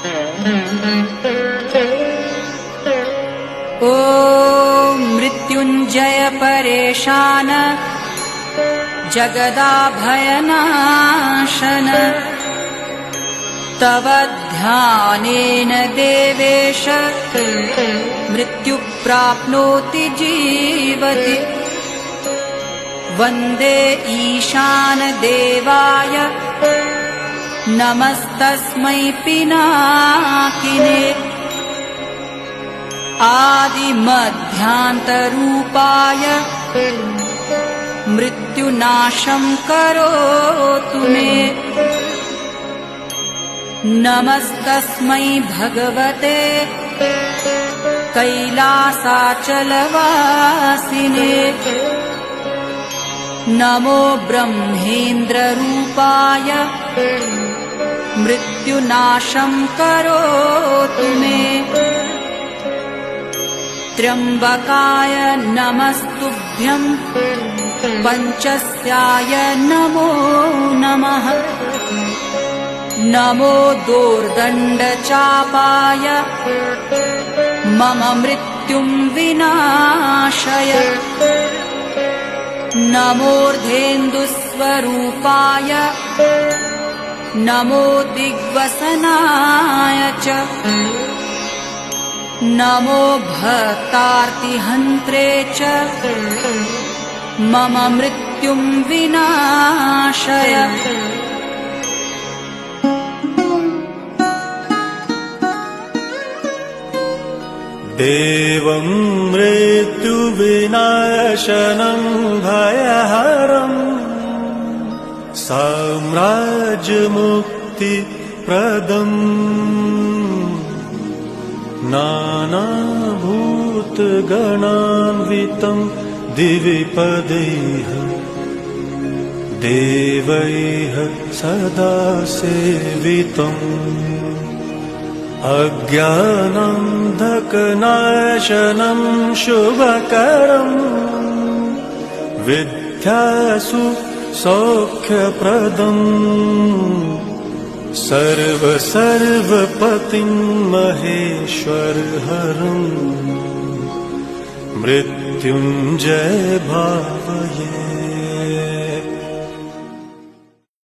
ॐ मृत्युञ्जय परेशान जगदाभयनाशन तव ध्यानेन देवेश मृत्यु प्राप्नोति जीवति वन्दे ईशान देवाय नमस्तस्मै पिनाकिने आदिमध्यान्तरूपाय मृत्युनाशं करोतु मे नमस्तस्मै भगवते कैलासाचलवासिने नमो ब्रह्मेन्द्ररूपाय मृत्युनाशं करोतु मे त्र्यम्बकाय नमस्तुभ्यं पञ्चस्याय नमो नमः नमो दोर्दण्डचापाय मम मृत्युं विनाशय नमोर्धेन्दुस्वरूपाय नमो दिग्वसनाय च नमो भक्तार्तिहन्त्रे च मम मृत्युं विनाशय देवं मृत्युविनाशनं भयहरं साम्राज्यमुक्तिप्रदम् नानाभूतगणान्वितं दिविपदैः देवैः सदा सेवितम् अज्ञानान्धकनाशनं शुभकरम् विद्यासु सौख्यप्रदम् सर्वपतिं महेश्वरहरम् मृत्युञ्जय भावये।